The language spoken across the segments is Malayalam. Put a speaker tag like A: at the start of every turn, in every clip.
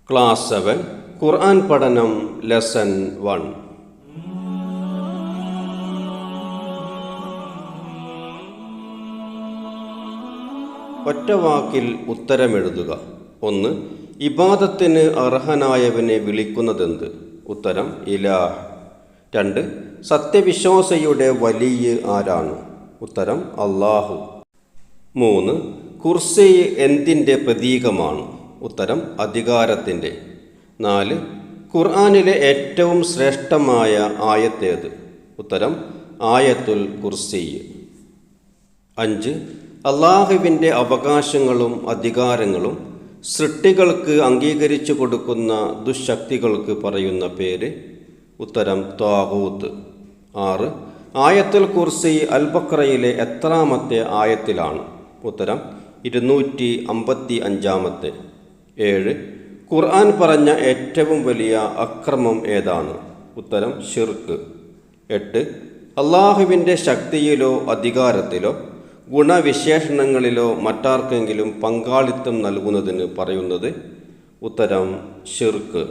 A: ക്ലാസ് 7 ഖുർആൻ പഠനം ലെസൺ 1. ഒറ്റ വാക്കിൽ ഉത്തരമെഴുതുക. 1. ഇബാദത്തിന് അർഹനായവനെ വിളിക്കുന്നതെന്ത്? ഉത്തരം ഇലാഹ്. 2. സത്യവിശ്വാസിയുടെ വലിയ ആരാണ്? ഉത്തരം അല്ലാഹു. 3. കുർസി എന്തിൻ്റെ പ്രതീകമാണ്? ഉത്തരം അധികാരത്തിൻ്റെ. 4. ഖുർആനിലെ ഏറ്റവും ശ്രേഷ്ഠമായ ആയത്തേത്? ഉത്തരം ആയത്തുൽ കുർസി. 5. അള്ളാഹുവിൻ്റെ അവകാശങ്ങളും അധികാരങ്ങളും സൃഷ്ടികൾക്ക് അംഗീകരിച്ചു കൊടുക്കുന്ന ദുശക്തികൾക്ക് പറയുന്ന പേര്? ഉത്തരം ത്വാഗൂത്ത്. 6. ആയത്തുൽ കുർസി അൽ ബഖറയിലെ എത്രാമത്തെ ആയത്തിലാണ്? ഉത്തരം 255. 7. ഖുർആൻ പറഞ്ഞ ഏറ്റവും വലിയ അക്രമം ഏതാണ്? ഉത്തരം ശിർക്ക്. 8. അള്ളാഹുവിൻ്റെ ശക്തിയിലോ അധികാരത്തിലോ ഗുണവിശേഷണങ്ങളിലോ മറ്റാർക്കെങ്കിലും പങ്കാളിത്തം നൽകുന്നതിന് പറയുന്നത്? ഉത്തരം ശിർക്ക്.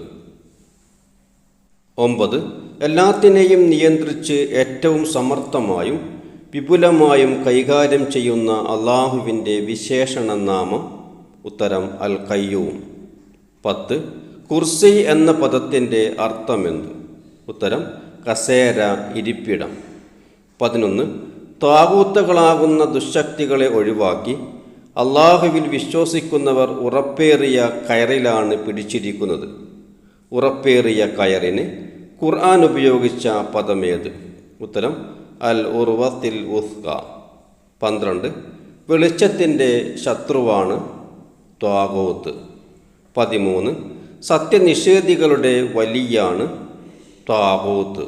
A: 9. എല്ലാത്തിനെയും നിയന്ത്രിച്ച് ഏറ്റവും സമർത്ഥമായും വിപുലമായും കൈകാര്യം ചെയ്യുന്ന അള്ളാഹുവിൻ്റെ വിശേഷണ നാമം? ഉത്തരം അൽ ഖയ്യൂം. 10. കുർസി എന്ന പദത്തിൻ്റെ അർത്ഥമെന്ത്? ഉത്തരം കസേര, ഇരിപ്പിടം. 11. ത്വാഗൂത്തുകളാകുന്ന ദുശക്തികളെ ഒഴിവാക്കി അള്ളാഹുവിൽ വിശ്വസിക്കുന്നവർ ഉറപ്പേറിയ കയറിലാണ് പിടിച്ചിരിക്കുന്നത്. ഉറപ്പേറിയ കയറിന് ഖുർആൻ ഉപയോഗിച്ച പദമേത്? ഉത്തരം അൽ ഉർവത്തിൽ ഉസ്ക. 12. വെളിച്ചത്തിൻ്റെ ശത്രുവാണ് ത്വാഗൂത്ത്. 13. സത്യനിഷേധികളുടെ വലിയാണ് ത്വാഗൂത്ത്.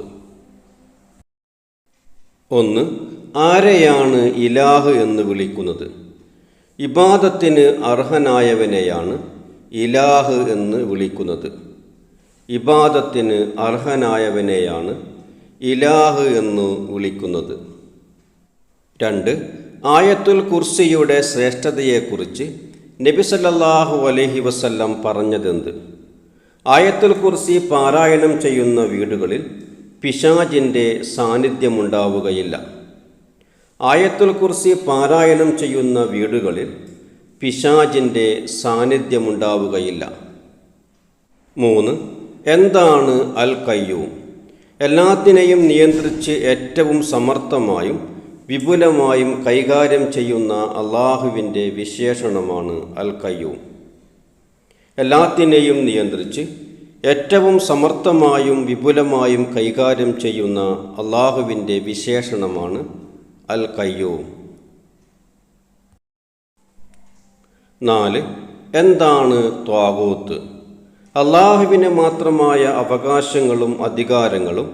A: 1. ആരെയാണ് ഇലാഹ് എന്ന് വിളിക്കുന്നത്? ഇബാദത്തിന് അർഹനായവനെയാണ് ഇലാഹ് എന്ന് വിളിക്കുന്നത്. ഇബാദത്തിന് അർഹനായവനെയാണ് ഇലാഹ് എന്ന് വിളിക്കുന്നത്. 2. ആയത്തുൽ കുർസിയുടെ ശ്രേഷ്ഠതയെക്കുറിച്ച് നബി സല്ലല്ലാഹു അലൈഹി വസല്ലം പറഞ്ഞതെന്ത്? ആയത്തുൽ കുർസി പാരായണം ചെയ്യുന്ന വീടുകളിൽ പിശാചിൻ്റെ സാന്നിധ്യമുണ്ടാവുകയില്ല. ആയത്തുൽ കുർസി പാരായണം ചെയ്യുന്ന വീടുകളിൽ പിശാചിൻ്റെ സാന്നിധ്യമുണ്ടാവുകയില്ല. 3. എന്താണ് അൽ ഖയ്യൂം? എല്ലാത്തിനെയും നിയന്ത്രിച്ച് ഏറ്റവും സമർത്ഥമായും വിപുലമായും കൈകാര്യം ചെയ്യുന്ന അള്ളാഹുവിൻ്റെ വിശേഷണമാണ് അൽ ഖയ്യൂം. എല്ലാത്തിനെയും നിയന്ത്രിച്ച് ഏറ്റവും സമർത്ഥമായും വിപുലമായും കൈകാര്യം ചെയ്യുന്ന അള്ളാഹുവിൻ്റെ വിശേഷണമാണ് അൽ ഖയ്യൂം. 4. എന്താണ് ത്വാഗൂത്ത്? അള്ളാഹുവിന് മാത്രമായ അവകാശങ്ങളും അധികാരങ്ങളും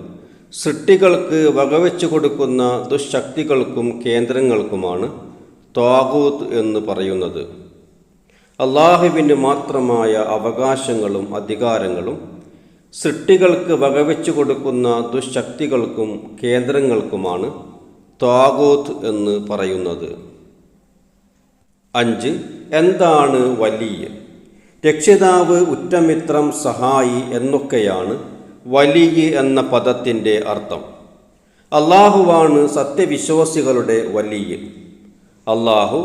A: സൃഷ്ടികൾക്ക് വകവെച്ചു കൊടുക്കുന്ന ദുശക്തികൾക്കും കേന്ദ്രങ്ങൾക്കുമാണ് ത്വാഗൂത്ത് എന്ന് പറയുന്നത്. അള്ളാഹുവിന് മാത്രമായ അവകാശങ്ങളും അധികാരങ്ങളും സൃഷ്ടികൾക്ക് വകവെച്ചു കൊടുക്കുന്ന ദുശക്തികൾക്കും കേന്ദ്രങ്ങൾക്കുമാണ് ത്വാഗൂത്ത് എന്ന് പറയുന്നത്. 5. എന്താണ് വലിയ? രക്ഷിതാവ്, ഉറ്റമിത്രം, സഹായി എന്നൊക്കെയാണ് വലിയ എന്ന പദത്തിൻ്റെ അർത്ഥം. അള്ളാഹുവാണ് സത്യവിശ്വാസികളുടെ വലിയ. അള്ളാഹു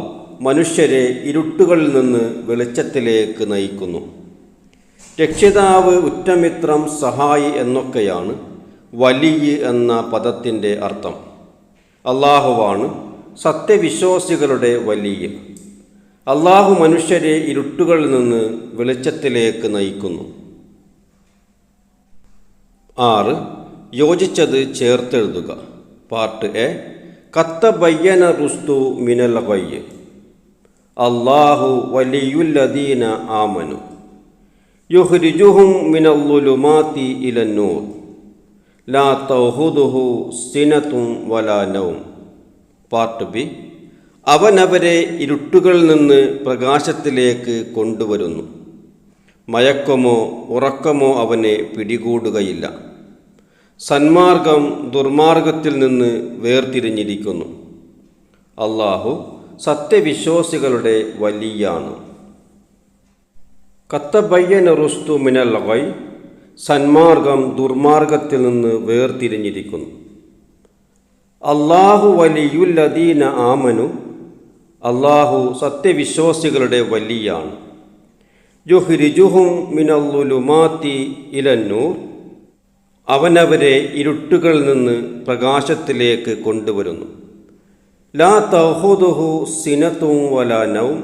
A: മനുഷ്യരെ ഇരുട്ടുകളിൽ നിന്ന് വെളിച്ചത്തിലേക്ക് നയിക്കുന്നു. രക്ഷിതാവ്, ഉറ്റമിത്രം, സഹായി എന്നൊക്കെയാണ് വലിയ എന്ന പദത്തിൻ്റെ അർത്ഥം. അള്ളാഹുവാണ് സത്യവിശ്വാസികളുടെ വലിയ. അള്ളാഹു മനുഷ്യരെ ഇരുട്ടുകളിൽ നിന്ന് വെളിച്ചത്തിലേക്ക് നയിക്കുന്നു. 6. യോജിച്ചത് ചേർത്തെഴുതുക. Part A. കത്തബയ്യന റുസ്തു മിനൽ ഗയ്യ്. അല്ലാഹു വലിയുല്ലദീന ആമനു യുഖ്രിജുഹും മിനൽ-ളുലുമാതി ഇലൻ-നൂർ ലാ തൗഖുദുഹു സിനതും വലാ നൗം. Part B. അവനവരെ ഇരുട്ടുകളിൽ നിന്ന് പ്രകാശത്തിലേക്ക് കൊണ്ടുവരുന്നു. മയക്കമോ ഉറക്കമോ അവനെ പിടികൂടുകയില്ല. സന്മാർഗം ദുർമാർഗത്തിൽ നിന്ന് വേർതിരിഞ്ഞിരിക്കുന്നു. അള്ളാഹു സത്യവിശ്വാസികളുടെ വലിയാണ്. കത്തബയ്യന റുസ്തു മിനൽ ഗൈ, സന്മാർഗം ദുർമാർഗത്തിൽ നിന്ന് വേർതിരിഞ്ഞിരിക്കുന്നു. അല്ലാഹു വലിയുല്ലദീന ആമനു, അല്ലാഹു സത്യവിശ്വാസികളുടെ വലിയാണ്. യുഖ്രിജുഹും മിനല്ലുലുമാത്തി ഇലന്നൂർ, അവനവരെ ഇരുട്ടുകളിൽ നിന്ന് പ്രകാശത്തിലേക്ക് കൊണ്ടുവരുന്നു. ലാ തഖുദുഹു സിനത്തും വലാ നൗം,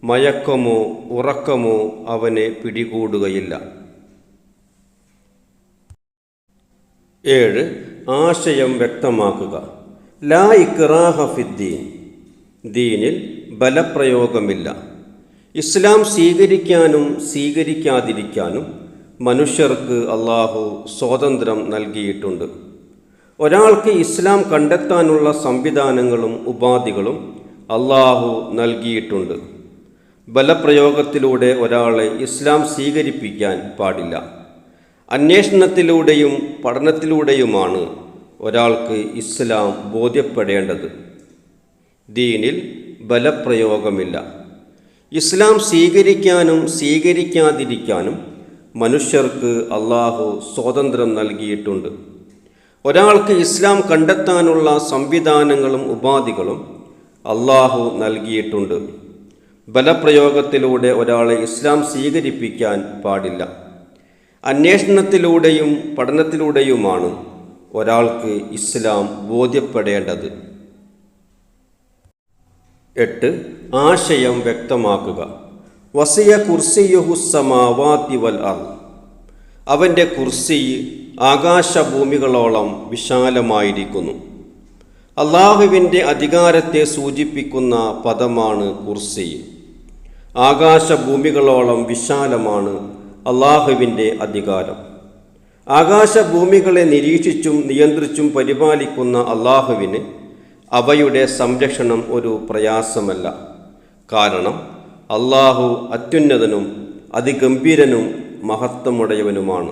A: മയക്കമോ ഉറക്കമോ അവനെ പിടികൂടുകയില്ല. 7. ആശയം വ്യക്തമാക്കുക. ലാ ഇക്റാഹ ഫിദ്ദീൻ, ദീനിൽ ബലപ്രയോഗമില്ല. ഇസ്ലാം സ്വീകരിക്കാനും സ്വീകരിക്കാതിരിക്കാനും മനുഷ്യർക്ക് അള്ളാഹു സ്വാതന്ത്ര്യം നൽകിയിട്ടുണ്ട്. ഒരാൾക്ക് ഇസ്ലാം കണ്ടെത്താനുള്ള സംവിധാനങ്ങളും ഉപാധികളും അള്ളാഹു നൽകിയിട്ടുണ്ട്. ബലപ്രയോഗത്തിലൂടെ ഒരാളെ ഇസ്ലാം സ്വീകരിപ്പിക്കാൻ പാടില്ല. അന്വേഷണത്തിലൂടെയും പഠനത്തിലൂടെയുമാണ് ഒരാൾക്ക് ഇസ്ലാം ബോധ്യപ്പെടേണ്ടത്. ദീനിൽ ബലപ്രയോഗമില്ല. ഇസ്ലാം സ്വീകരിക്കാനും സ്വീകരിക്കാതിരിക്കാനും മനുഷ്യർക്ക് അള്ളാഹു സ്വാതന്ത്ര്യം നൽകിയിട്ടുണ്ട്. ഒരാൾക്ക് ഇസ്ലാം കണ്ടെത്താനുള്ള സംവിധാനങ്ങളും ഉപാധികളും അള്ളാഹു നൽകിയിട്ടുണ്ട്. ബലപ്രയോഗത്തിലൂടെ ഒരാളെ ഇസ്ലാം സ്വീകരിപ്പിക്കാൻ പാടില്ല. അന്വേഷണത്തിലൂടെയും പഠനത്തിലൂടെയുമാണ് ഒരാൾക്ക് ഇസ്ലാം ബോധ്യപ്പെടേണ്ടത്. 8. ആശയം വ്യക്തമാക്കുക. വസിയ കുർസിയുഹു സമാവാതി വൽ അർദ്, അവൻ്റെ കുർസി ആകാശഭൂമികളോളം വിശാലമായിരിക്കുന്നു. അള്ളാഹുവിൻ്റെ അധികാരത്തെ സൂചിപ്പിക്കുന്ന പദമാണ് കുർസി. ആകാശഭൂമികളോളം വിശാലമാണ് അള്ളാഹുവിൻ്റെ അധികാരം. ആകാശഭൂമികളെ നിരീക്ഷിച്ചും നിയന്ത്രിച്ചും പരിപാലിക്കുന്ന അള്ളാഹുവിന് അവയുടെ സംരക്ഷണം ഒരു പ്രയാസമല്ല. കാരണം അള്ളാഹു അത്യുന്നതനും അതിഗംഭീരനും മഹത്വമുടയവനുമാണ്.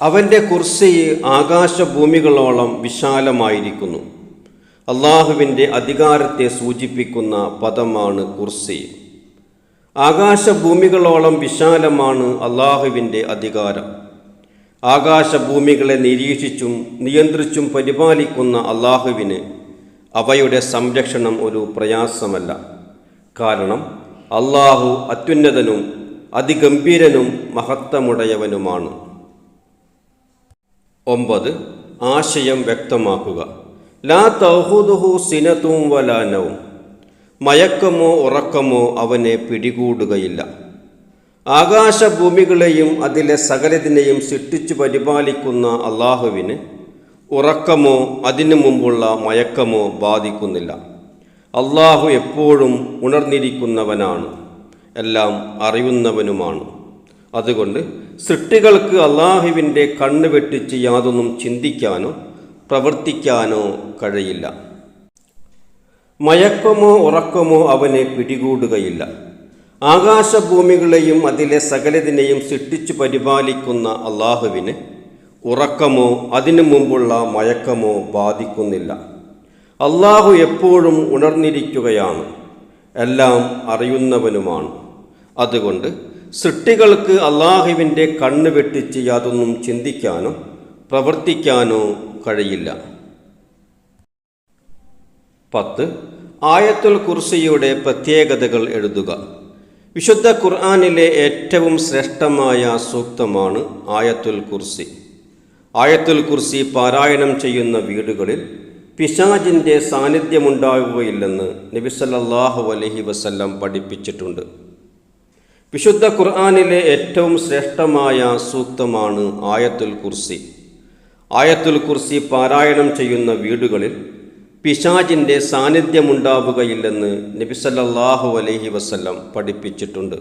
A: അവൻ്റെ കുർസി ആകാശഭൂമികളോളം വിശാലമായിരിക്കുന്നു. അള്ളാഹുവിൻ്റെ അധികാരത്തെ സൂചിപ്പിക്കുന്ന പദമാണ് കുർസി. ആകാശഭൂമികളോളം വിശാലമാണ് അള്ളാഹുവിൻ്റെ അധികാരം. ആകാശഭൂമികളെ നിരീക്ഷിച്ചും നിയന്ത്രിച്ചും പരിപാലിക്കുന്ന അള്ളാഹുവിന് അവയുടെ സംരക്ഷണം ഒരു പ്രയാസമല്ല. കാരണം അള്ളാഹു അത്യുന്നതനും അതിഗംഭീരനും മഹത്വമുടയവനുമാണ്. 9. ആശയം വ്യക്തമാക്കുക. ലാ തഖുദുഹു സിനത്തും വലാ നൗം, മയക്കമോ ഉറക്കമോ അവനെ പിടികൂടുകയില്ല. ആകാശഭൂമികളെയും അതിലെ സകലതിനെയും സൃഷ്ടിച്ചു പരിപാലിക്കുന്ന അള്ളാഹുവിന് ഉറക്കമോ അതിനു മുമ്പുള്ള മയക്കമോ ബാധിക്കുന്നില്ല. അള്ളാഹു എപ്പോഴും ഉണർന്നിരിക്കുന്നവനാണ്, എല്ലാം അറിയുന്നവനുമാണ്. അതുകൊണ്ട് സൃഷ്ടികൾക്ക് അള്ളാഹുവിൻ്റെ കണ്ണ് വെട്ടിച്ച് യാതൊന്നും ചിന്തിക്കാനോ പ്രവർത്തിക്കാനോ കഴിയില്ല. മയക്കമോ ഉറക്കമോ അവനെ പിടികൂടുകയില്ല. ആകാശഭൂമികളെയും അതിലെ സകലതിനെയും സൃഷ്ടിച്ചു പരിപാലിക്കുന്ന അള്ളാഹുവിന് ഉറക്കമോ അതിനു മുമ്പുള്ള മയക്കമോ ബാധിക്കുന്നില്ല. അള്ളാഹു എപ്പോഴും ഉണർന്നിരിക്കുകയാണ്, എല്ലാം അറിയുന്നവനുമാണ്. അതുകൊണ്ട് സൃഷ്ടികൾക്ക് അള്ളാഹുവിൻ്റെ കണ്ണ് വെട്ടിച്ച് യാതൊന്നും ചിന്തിക്കാനോ പ്രവർത്തിക്കാനോ കഴിയില്ല. 10. ആയത്തുൽ കുർസിയുടെ പ്രത്യേകതകൾ എഴുതുക. വിശുദ്ധ ഖുർആനിലെ ഏറ്റവും ശ്രേഷ്ഠമായ സൂക്തമാണ് ആയത്തുൽ കുർസി. ആയത്തുൽ കുർസി പാരായണം ചെയ്യുന്ന വീടുകളിൽ പിശാചിൻ്റെ സാന്നിധ്യമുണ്ടാകുകയില്ലെന്ന് നബി സല്ലല്ലാഹു അലൈഹി വസല്ലം പഠിപ്പിച്ചിട്ടുണ്ട്. വിശുദ്ധ ഖുർആനിലെ ഏറ്റവും ശ്രേഷ്ഠമായ സൂക്തമാണ് ആയത്തുൽ കുർസി. ആയത്തുൽ കുർസി പാരായണം ചെയ്യുന്ന വീടുകളിൽ പിശാചിൻ്റെ സാന്നിധ്യമുണ്ടാവുകയില്ലെന്ന് നബി സല്ലല്ലാഹു അലൈഹി വസല്ലം പഠിപ്പിച്ചിട്ടുണ്ട്.